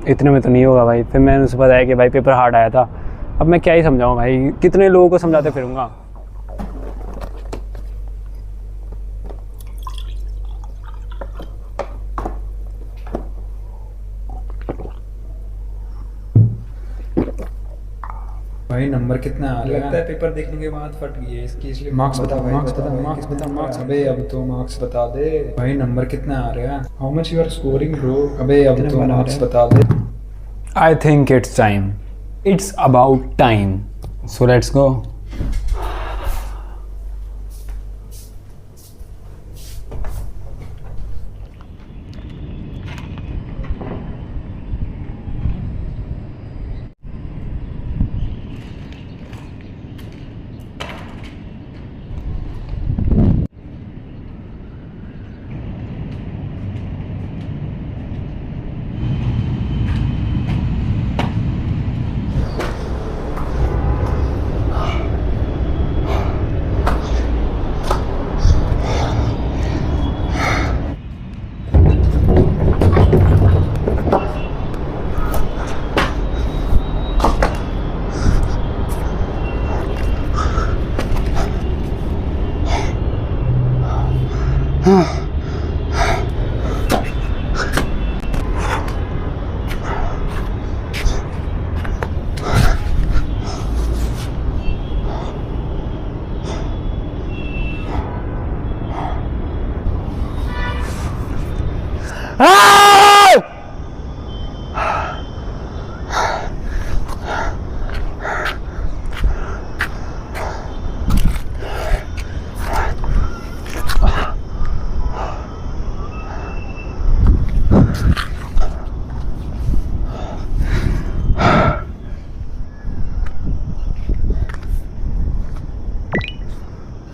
इतने में तो नहीं होगा भाई। फिर मैंने उसे बताया कि भाई पेपर हार्ड आया था। अब मैं क्या ही समझाऊँ भाई, कितने लोगों को समझाते फिरूँगा। भाई नंबर कितना आ रहा है? लगता है पेपर देखने के बाद फट गई है इसकी, इसलिए मार्क्स बता भाई, मार्क्स बता, बता, मार्क्स बता, मार्क्स। बता। अबे अब तो मार्क्स बता दे भाई, नंबर कितना आ रहा है? How much you are scoring bro? अबे अब तो मार्क्स बता दे। I think it's time, it's about time, so let's go.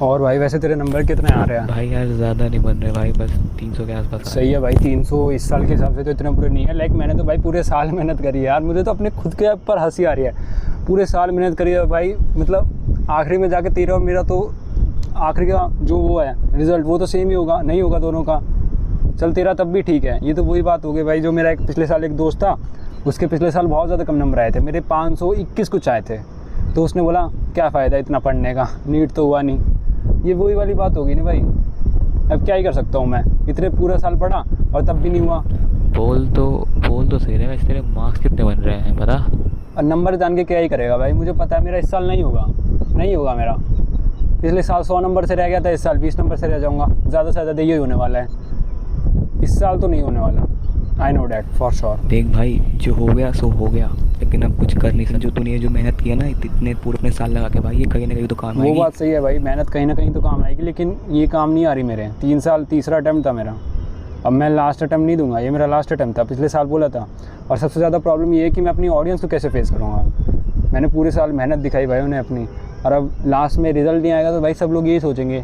और भाई वैसे तेरे नंबर कितने आ रहे हैं? भाई यार ज़्यादा नहीं बन रहे भाई, बस 300 के आसपास आ सही है भाई, 300 इस साल के हिसाब से तो इतने बुरे नहीं है। लाइक मैंने तो भाई पूरे साल मेहनत करी है यार, मुझे तो अपने खुद के ऊपर हंसी आ रही है। पूरे साल मेहनत करी है भाई, मतलब आखिरी में जाके तेरा और मेरा तो आखिरी का जो वो है रिज़ल्ट वो तो सेम ही होगा, नहीं होगा दोनों का। चल तेरा तब भी ठीक है। ये तो वही बात हो गई भाई, जो मेरा एक पिछले साल एक दोस्त था, उसके पिछले साल बहुत ज़्यादा कम नंबर आए थे, मेरे 521 कुछ आए थे। तो उसने बोला क्या फ़ायदा इतना पढ़ने का, नीट तो हुआ नहीं। ये वही वाली बात होगी ना भाई, अब क्या ही कर सकता हूँ मैं, इतने पूरा साल पढ़ा और तब भी नहीं हुआ। बोल तो सही रहे, वैसे तेरे मार्क्स कितने बन रहे हैं पता? और नंबर जान के क्या ही करेगा भाई, मुझे पता है मेरा इस साल नहीं होगा, नहीं होगा मेरा। पिछले साल 100 नंबर से रह गया था, इस साल 20 नंबर से रह जाऊँगा, ज़्यादा से ज़्यादा यही होने वाला है। इस साल तो नहीं होने वाला, I know that for sure. देख भाई, जो हो गया सो हो गया, लेकिन अब कुछ कर नहीं सकते। जो तूने जो मेहनत की है ना इतने पूरे अपने साल लगा के भाई, ये कहीं ना कहीं तो काम आएगी। वो बात सही है भाई, मेहनत कहीं ना कहीं तो काम आएगी, लेकिन ये काम नहीं आ रही मेरे। 3 साल तीसरा अटैम्प्ट था मेरा, अब मैं लास्ट अटैम्प्ट नहीं दूंगा, ये मेरा लास्ट अटैम्प्ट था, पिछले साल बोला था। और सबसे ज़्यादा प्रॉब्लम ये है कि मैं अपनी ऑडियंस को कैसे फेस करूँगा। मैंने पूरे साल मेहनत दिखाई भाई उन्हें अपनी, और अब लास्ट में रिजल्ट नहीं आएगा तो भाई सब लोग यही सोचेंगे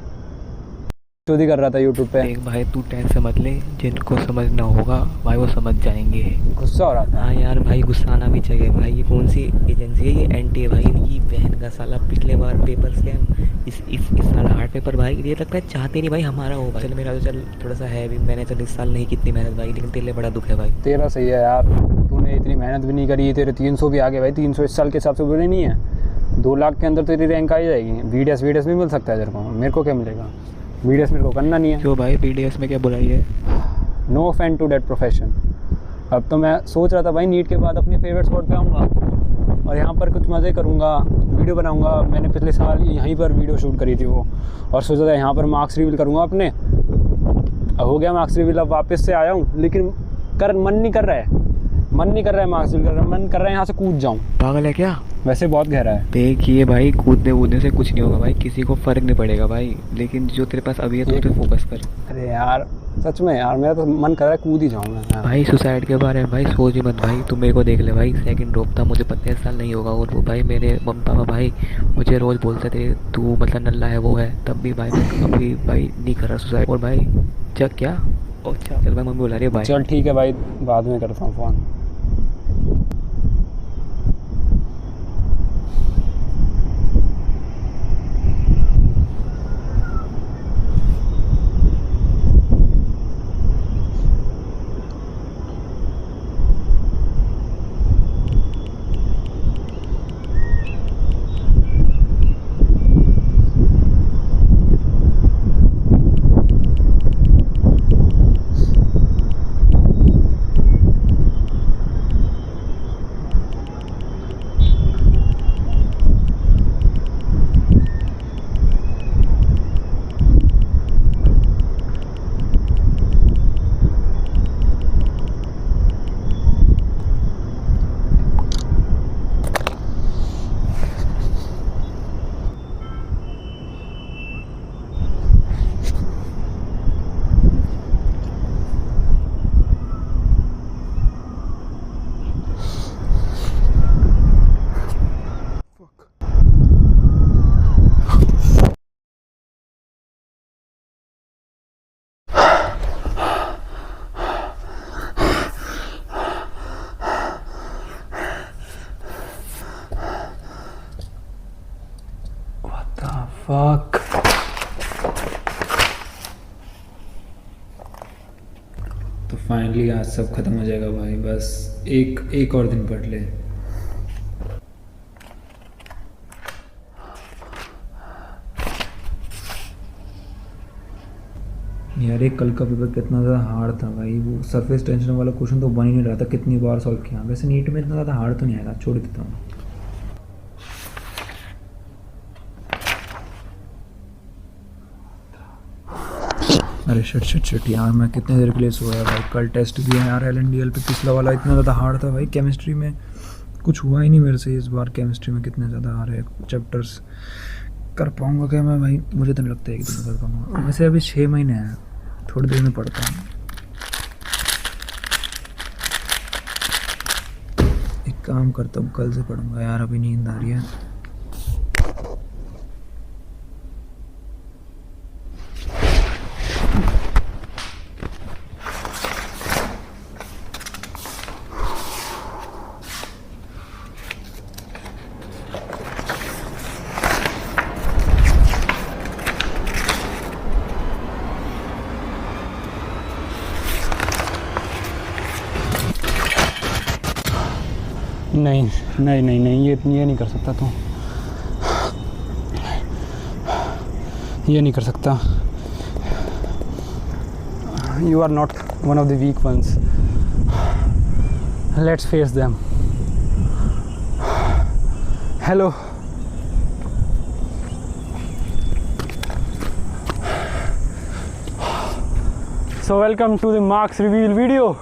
चोरी कर रहा था यूट्यूब पे। देख भाई तू टेंशन मत ले, जिनको समझना होगा भाई वो समझ जाएंगे। गुस्सा हो रहा था। हाँ यार भाई, गुस्सा आना भी चाहिए भाई। ये कौन सी एजेंसी है? ये एनटी है भाई, इनकी बहन का साला। पिछले बार पेपर स्कैम, इस साल हार्ड पेपर भाई। ये लगता है चाहते नहीं भाई हमारा हो। चल मेरा तो चल थोड़ा सा है भी, मैंने चल इस साल नहीं कितनी मेहनत भाई, लेकिन तेरे लिए बड़ा दुख है भाई। तेरा सही है यार, तूने इतनी मेहनत भी नहीं करी, तेरे 300 भी आ गए भाई। 300 इस साल के हिसाब से बुरे नहीं है, 2 लाख के अंदर तेरी रैंक आ ही जाएगी। वीडीएस भी मिल सकता है तेरे को, मेरे को क्या मिलेगा? वीडीएस मेरे को करना नहीं है। क्यों भाई, बीडीएस में क्या बुराई है? No offend to that profession. अब तो मैं सोच रहा था भाई नीट के बाद अपने फेवरेट स्पॉट पे आऊँगा और यहाँ पर कुछ मज़े करूँगा, वीडियो बनाऊँगा। मैंने पिछले साल यहीं पर वीडियो शूट करी थी वो, और सोचा था यहाँ पर मार्क्स रिवील करूँगा अपने। अब हो गया मार्क्स रिवील, अब वापस से आया हूँ, लेकिन मन नहीं कर रहा है मार्क्स रिवील कर रहा है, मन कर रहा है यहाँ से कूद जाऊँ। पागल है क्या? वैसे बहुत गहरा है। देखिए भाई, कूदने वूदने से कुछ नहीं होगा भाई, किसी को फ़र्क नहीं पड़ेगा भाई। लेकिन जो तेरे पास अभी है तो उस पर फोकस कर। अरे यार सच में यार, मेरा तो मन कर रहा है कूद ही जाऊँ मैं। भाई सुसाइड के बारे में भाई सोच ही मत भाई। तू मेरे को देख ले भाई, सेकंड ड्रॉप था, मुझे पता है इस साल नहीं होगा। और वो भाई मेरे मम्मी पापा भाई मुझे रोज़ बोलते थे तू मतलब नल्ला है वो है, तब भी भाई मैं अभी भाई नहीं कर रहा सुसाइड। और भाई चल क्या, अच्छा चल भाई मम्मी बुला रही है भाई। चल ठीक है भाई, बाद में करता हूँ फ़ोन। फक। तो फाइनली आज सब खत्म हो जाएगा भाई, बस एक और दिन पढ़ ले। यार एक कल का पेपर कितना ज़्यादा हार्ड था भाई, वो सरफेस टेंशन वाला क्वेश्चन तो बन ही नहीं रहा था, कितनी बार सॉल्व किया। वैसे नीट में इतना ज़्यादा हार्ड तो नहीं आएगा, छोड़ देता हूँ। अरे शिट यार, मैं कितने देर के लिए सोया भाई। कल टेस्ट दिया यार LNDL पे, पिछला वाला इतना ज़्यादा हार्ड था भाई। केमिस्ट्री में कुछ हुआ ही नहीं मेरे से इस बार। केमिस्ट्री में कितने ज़्यादा आ रहे हैं चैप्टर्स। कर पाऊँगा क्या मैं भाई? मुझे तो नहीं लगता एक दिन में कर पाऊँगा। वैसे अभी 6 महीने हैं, थोड़ी देर में पढ़ता हूँ। एक काम करता हूँ, कल से पढ़ूँगा यार, अभी नींद आ रही है। नहीं, ये नहीं कर सकता तू, ये नहीं कर सकता। You are not one of the weak ones. Let's face them. Hello. So welcome to the marks reveal video.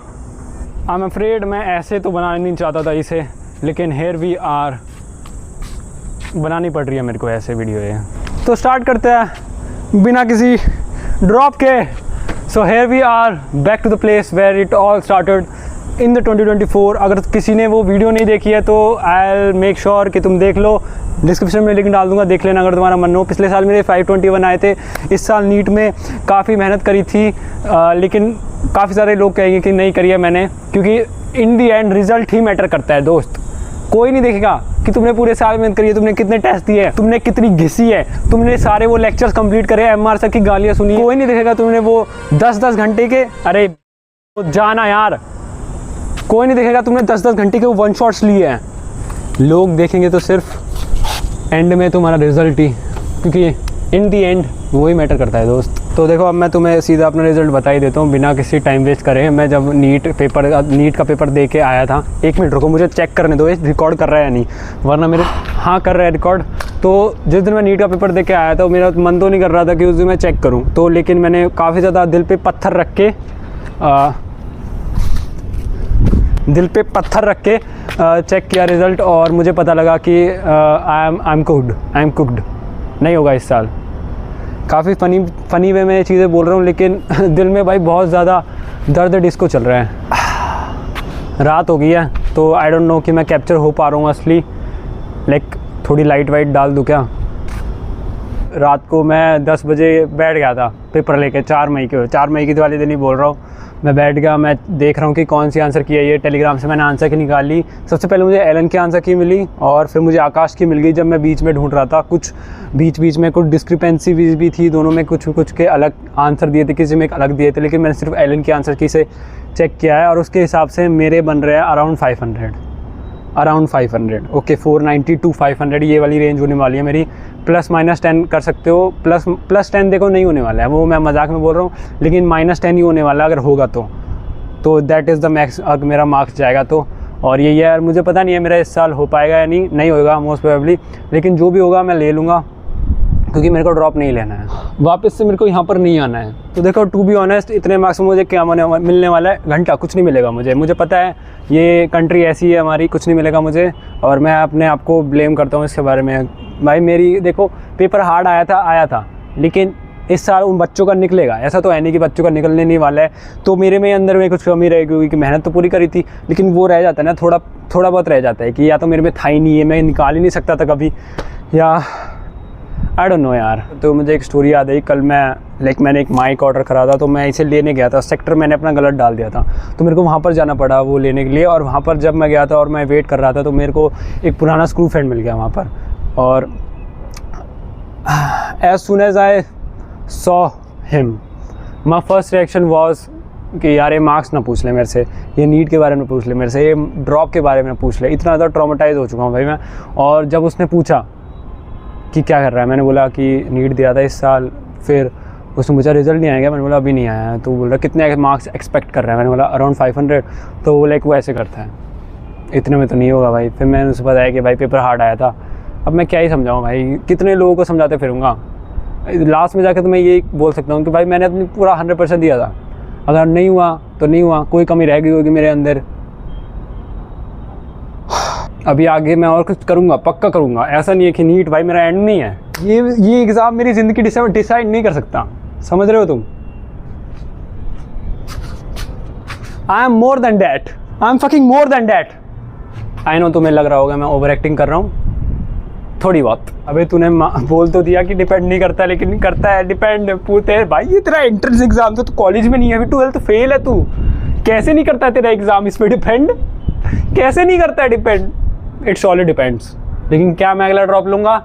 I'm afraid मैं ऐसे तो बनाना नहीं चाहता था इसे, लेकिन here we are, बनानी पड़ रही है मेरे को ऐसे वीडियो ये। तो स्टार्ट करते हैं बिना किसी ड्रॉप के। सो here we are back to the place where it all started in the 2024। अगर किसी ने वो वीडियो नहीं देखी है तो I'll make sure कि तुम देख लो, डिस्क्रिप्शन में लिंक डाल दूंगा, देख लेना अगर तुम्हारा मन हो। पिछले साल मेरे 521 आए थे। इस साल नीट में काफ़ी मेहनत करी थी, लेकिन काफ़ी सारे लोग कहेंगे कि नहीं करी है मैंने, क्योंकि इन दी एंड रिजल्ट ही मैटर करता है दोस्त। कोई नहीं देखेगा कि तुमने पूरे साल मेहनत करी है, तुमने कितने टेस्ट दिए, तुमने कितनी घिसी है, तुमने सारे वो लेक्चर्स कंप्लीट करे, MR सर की गालियाँ सुनी। कोई नहीं देखेगा तुमने वो 10-10 घंटे के, अरे वो जाना यार, कोई नहीं देखेगा तुमने 10-10 घंटे के वो 1 शॉट्स लिए हैं। लोग देखेंगे तो सिर्फ एंड में तुम्हारा रिजल्ट ही, क्योंकि इन दी एंड वो ही मैटर करता है दोस्त। तो देखो अब मैं तुम्हें सीधा अपना रिजल्ट बता ही देता हूँ बिना किसी टाइम वेस्ट करे। मैं जब नीट का पेपर दे के आया था, 1 मिनट रुको, मुझे चेक करने दो ये रिकॉर्ड कर रहा है या नहीं, वरना मेरे हाँ कर रहा है रिकॉर्ड। तो जिस दिन मैं नीट का पेपर दे के आया था, मेरा मन तो नहीं कर रहा था कि उस दिन मैं चेक करूँ, तो लेकिन मैंने काफ़ी ज़्यादा दिल पे पत्थर रख के चेक किया रिज़ल्ट, और मुझे पता लगा कि आई एम कुक्ड, नहीं होगा इस साल। काफ़ी फ़नी वे में ये चीज़ें बोल रहा हूँ, लेकिन दिल में भाई बहुत ज़्यादा दर्द डिस्को चल रहा है। रात हो गई है तो आई डोंट नो कि मैं कैप्चर हो पा रहा हूँ असली, लाइक थोड़ी लाइट वाइट डाल दूँ क्या। रात को मैं 10 बजे बैठ गया था पेपर लेके, 4 मई की दिवाली दिन ही बोल रहा हूँ। मैं बैठ गया, मैं देख रहा हूँ कि कौन सी आंसर की है ये। टेलीग्राम से मैंने आंसर की निकाली। सबसे पहले मुझे एलन की आंसर की मिली, और फिर मुझे आकाश की मिल गई जब मैं बीच में ढूंढ रहा था। कुछ बीच में कुछ डिस्क्रिपेंसी भी थी, दोनों में कुछ के अलग आंसर दिए थे, किसी में एक अलग दिए थे, लेकिन मैंने सिर्फ एलन की आंसर की से चेक किया है, और उसके हिसाब से मेरे बन रहे हैं अराउंड 500। ओके, 490 to 500 ये वाली रेंज होने वाली है मेरी। +-10 कर सकते हो। प्लस 10 देखो नहीं होने वाला है, वो मैं मजाक में बोल रहा हूँ, लेकिन -10 ही होने वाला है अगर होगा तो दैट इज़ द मैक्स अगर मेरा मार्क्स जाएगा तो। और ये यार मुझे पता नहीं है मेरा इस साल हो पाएगा या नहीं होगा मोस्ट प्रोबेबली, लेकिन जो भी होगा मैं ले लूँगा, क्योंकि मेरे को ड्रॉप नहीं लेना है, वापस से मेरे को यहाँ पर नहीं आना है। तो देखो टू बी ऑनेस्ट, इतने मार्क्स में मुझे क्या मिलने वाला है? घंटा, कुछ नहीं मिलेगा मुझे पता है ये कंट्री ऐसी है हमारी, कुछ नहीं मिलेगा मुझे, और मैं अपने आप को ब्लेम करता हूँ इसके बारे में। भाई मेरी देखो पेपर हार्ड आया था, लेकिन इस साल उन बच्चों का निकलेगा, ऐसा तो है नहीं कि बच्चों का निकलने नहीं वाला है। तो मेरे में अंदर में कुछ कमी रहेगी, क्योंकि मेहनत तो पूरी करी थी, लेकिन वो रह जाता है ना, थोड़ा बहुत रह जाता है कि या तो मेरे में था ही नहीं है, मैं निकाल ही नहीं सकता था कभी, या आई डोंट नो यार। तो मुझे एक स्टोरी याद आई, कल मैंने एक माइक ऑर्डर करा था, तो मैं इसे लेने गया था, सेक्टर मैंने अपना गलत डाल दिया था, तो मेरे को वहाँ पर जाना पड़ा वो लेने के लिए। और वहाँ पर जब मैं गया था और मैं वेट कर रहा था, तो मेरे को एक पुराना स्क्रू फ्रेंड मिल गया वहाँ पर, और as soon as I saw him my first reaction was कि यार ये मार्क्स ना पूछ ले मेरे से, ये नीट के बारे में पूछ ले मेरे से, ये ड्रॉप के बारे में पूछ ले। इतना ज़्यादा ट्रॉमेटाइज हो चुका हूँ भाई मैं। और जब उसने पूछा कि क्या कर रहा है, मैंने बोला कि नीट दिया था इस साल। फिर उसने पूछा रिजल्ट नहीं आएगा, मैंने बोला अभी नहीं आया है। तो बोल रहा कितने मार्क्स एक्सपेक्ट कर रहा है, मैंने बोला अराउंड 500। तो वो लाइक वो ऐसे करता है, इतने में तो नहीं होगा भाई। फिर मैंने उसे बताया कि भाई पेपर हार्ड आया था। अब मैं क्या ही समझाऊँ भाई, कितने लोगों को समझाते फिरूँगा। लास्ट में जाकर तो मैं यही बोल सकता हूँ कि भाई मैंने अपनी पूरा 100% दिया था, अगर नहीं हुआ तो नहीं हुआ, कोई कमी रह गई होगी मेरे अंदर। अभी आगे मैं और कुछ करूँगा, पक्का करूँगा। ऐसा नहीं है कि नीट भाई मेरा एंड नहीं है। ये एग्ज़ाम मेरी ज़िंदगी डिसाइड नहीं कर सकता, समझ रहे हो तुम। I am more than that, I am fucking more than that. I know तुम्हें लग रहा होगा मैं ओवर एक्टिंग कर रहा हूँ थोड़ी बहुत। अबे तूने बोल तो दिया कि डिपेंड नहीं करता, लेकिन करता है डिपेंड। पूछते भाई ये तेरा एंट्रेंस एग्जाम तो कॉलेज में नहीं है, अभी 12th फेल है तू, कैसे नहीं करता है तेरा एग्जाम इस पर डिपेंड, कैसे नहीं करता है डिपेंड। It's all depends. लेकिन क्या मैं अगला ड्रॉप लूँगा?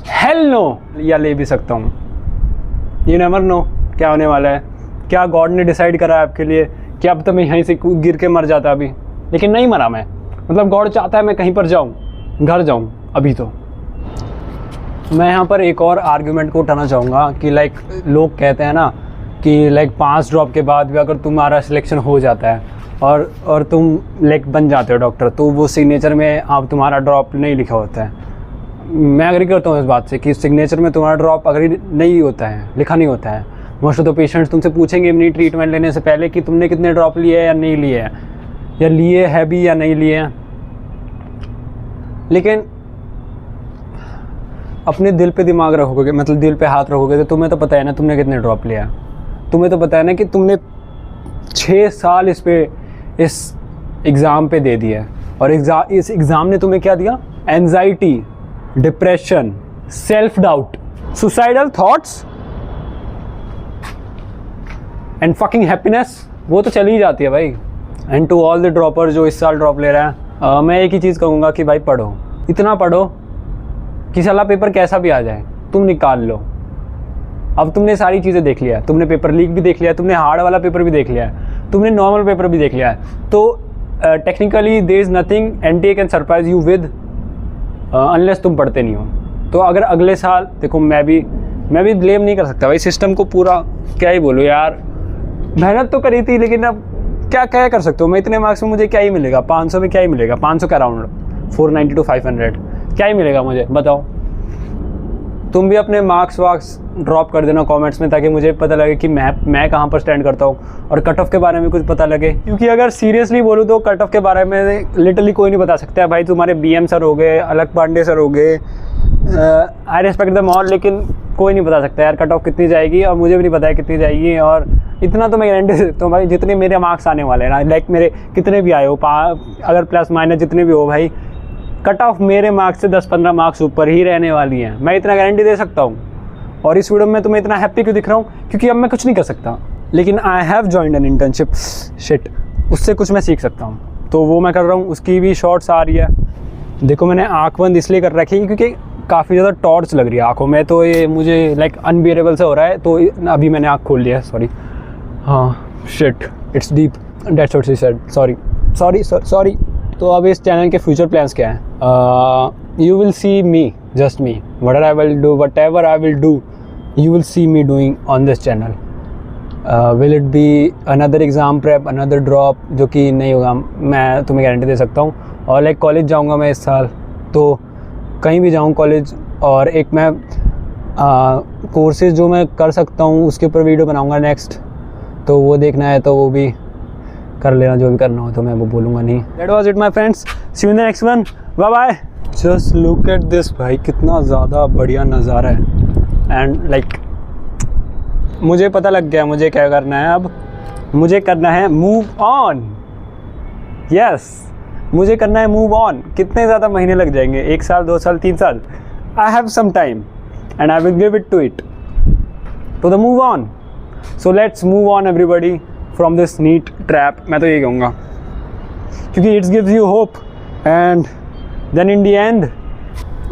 हेल नो, या ले भी सकता हूँ। यू नेवर नो क्या होने वाला है। क्या गॉड ने डिसाइड करा है आपके लिए कि अब तो मैं यहीं से गिर के मर जाता अभी, लेकिन नहीं मरा मैं। मतलब गॉड चाहता है मैं कहीं पर जाऊँ, घर जाऊँ। अभी तो मैं यहाँ पर एक और आर्ग्यूमेंट को उठाना चाहूँगा कि लाइक लोग कहते हैं ना कि लाइक 5 ड्रॉप के बाद भी अगर तुम्हारा सिलेक्शन हो जाता है और तुम लाइक बन जाते हो डॉक्टर, तो वो सिग्नेचर में आप तुम्हारा ड्रॉप नहीं लिखा होता है। मैं एग्री करता हूँ इस बात से कि सिग्नेचर में तुम्हारा ड्रॉप अगर नहीं होता है, लिखा नहीं होता है। मोस्ट ऑफ द पेशेंट्स तुमसे पूछेंगे अपनी ट्रीटमेंट लेने से पहले कि तुमने कितने ड्रॉप लिए हैं या नहीं लिए हैं, या लिए है भी या नहीं लिए हैं। लेकिन अपने दिल पे दिमाग रखोगे, मतलब दिल पे हाथ रखोगे, तो तुम्हें तो पता है ना तुमने कितने ड्रॉप लिया। तुम्हें तो पता है ना कि तुमने 6 साल इस एग्ज़ाम पे दे दिया है। और इस एग्ज़ाम ने तुम्हें क्या दिया? Anxiety, depression, self doubt, suicidal thoughts and fucking happiness. वो तो चली ही जाती है भाई। And to all the dropper जो इस साल ड्रॉप ले रहे हैं, मैं एक ही चीज़ कहूँगा कि भाई पढ़ो, इतना पढ़ो कि साला पेपर कैसा भी आ जाए तुम निकाल लो। अब तुमने सारी चीज़ें देख लिया, तुमने पेपर लीक भी देख लिया, तुमने हार्ड वाला पेपर भी देख लिया है, तुमने नॉर्मल पेपर भी देख लिया है। तो technically there is nothing NTA can surprise you with unless तुम पढ़ते नहीं हो। तो अगर अगले साल देखो, मैं भी ब्लेम नहीं कर सकता भाई सिस्टम को पूरा। क्या ही बोलूँ यार, मेहनत तो करी थी, लेकिन अब क्या कर सकते हो। मैं इतने मार्क्स में मुझे क्या ही मिलेगा, 500 में क्या ही मिलेगा, 500 का अराउंड 490 to 500 क्या ही मिलेगा मुझे, बताओ। तुम भी अपने मार्क्स ड्रॉप कर देना कमेंट्स में, ताकि मुझे पता लगे कि मैं कहाँ पर स्टैंड करता हूँ, और कट ऑफ के बारे में कुछ पता लगे। क्योंकि अगर सीरियसली बोलूँ तो कट ऑफ के बारे में लिटरली कोई नहीं बता सकता है भाई। तुम्हारे BM सर हो गए, अलग पांडे सर हो गए, आई रिस्पेक्ट देम ऑल, लेकिन कोई नहीं बता सकता यार कट ऑफ कितनी जाएगी, और मुझे भी नहीं पता है कितनी जाएगी। और इतना तो मैं गारंटी दे सकता हूँ भाई, जितने मेरे मार्क्स आने वाले हैं ना, लाइक मेरे कितने भी आए हो, अगर प्लस माइनस जितने भी हो भाई, कट ऑफ मेरे मार्क्स से 10-15 मार्क्स ऊपर ही रहने वाली हैं। मैं इतना गारंटी दे सकता हूँ। और इस वीडियो में तुम्हें इतना हैप्पी क्यों दिख रहा हूँ? क्योंकि अब मैं कुछ नहीं कर सकता, लेकिन I have joined an internship, shit, उससे कुछ मैं सीख सकता हूँ। तो वो मैं कर रहा हूँ, उसकी भी शॉर्ट्स आ रही है। देखो मैंने आँख बंद इसलिए कर रखी है क्योंकि काफ़ी ज़्यादा टॉर्च लग रही है आँखों में, तो ये मुझे लाइक अनबियरेबल से हो रहा है। तो अभी मैंने आँख खोल लिया है, सॉरी। हाँ shit, it's deep, that's what she said, sorry. तो अब इस चैनल के फ्यूचर प्लान्स क्या हैं? You will see me, just me, what ever I will do, you will see me doing on this channel. Will it be another exam prep, another drop? जो कि नहीं होगा, मैं तुम्हें गारंटी दे सकता हूँ। और लाइक कॉलेज जाऊँगा मैं इस साल, तो कहीं भी जाऊँ कॉलेज, और एक मैं कोर्सेज जो मैं कर सकता हूँ उसके ऊपर वीडियो बनाऊँगा नेक्स्ट। तो वो देखना है तो वो भी कर लेना, जो भी करना हो तो मैं वो बोलूँगा नहीं। That was it my friends, see you in the next one, bye bye। Just look at this भाई, कितना ज़्यादा बढ़िया नज़ारा है। एंड लाइक मुझे पता लग गया मुझे क्या करना है। अब मुझे करना है मूव ऑन। यस, मुझे करना है मूव ऑन। कितने ज़्यादा महीने लग जाएंगे, 1 साल, 2 साल, 3 साल? I have some time and I will give it to it, to the move on. So let's move on everybody from this NEET trap. मैं तो ये कहूँगा, क्योंकि it's gives you hope, and then in the end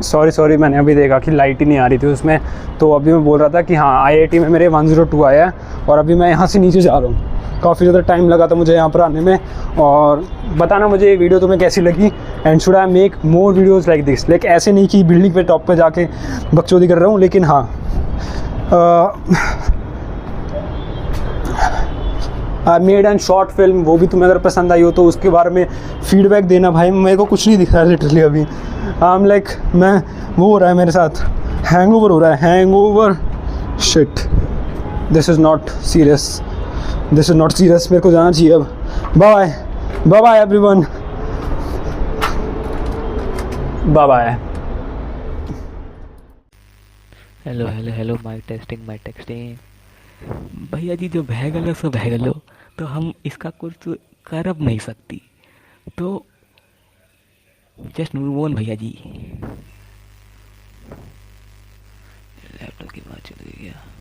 sorry मैंने अभी देखा कि light ही नहीं आ रही थी उसमें, तो अभी मैं बोल रहा था कि हाँ IIT में मेरे 102 आया है और अभी मैं यहाँ से नीचे जा रहा हूँ। काफ़ी ज़्यादा टाइम लगा था मुझे यहाँ पर आने में। और बताना मुझे ये वीडियो तुम्हें कैसी लगी, and should I make more videos like this. Like ऐसे नहीं कि बिल्डिंग पे टॉप पे जाके बकचोदी कर रहा हूँ, लेकिन हाँ I made and short film, वो भी तुम्हें अगर पसंद आई हो तो उसके बारे में फीडबैक देना। भाई मेरे को कुछ नहीं दिख रहा है लिटरली अभी। आई एम लाइक मैं वो हो रहा है मेरे साथ, हैंगओवर हो रहा है, hangover. Shit, this is not serious, this is not serious. मेरे को जाना चाहिए अब। Bye bye bye everyone, bye bye. Hello hello hello, mic testing. भैया जी जो बह गलो सो बह गलो, तो हम इसका कुछ कर अब नहीं सकती, तो जस्ट मूव ऑन भैया जी। लैपटॉप की बात चल गई क्या?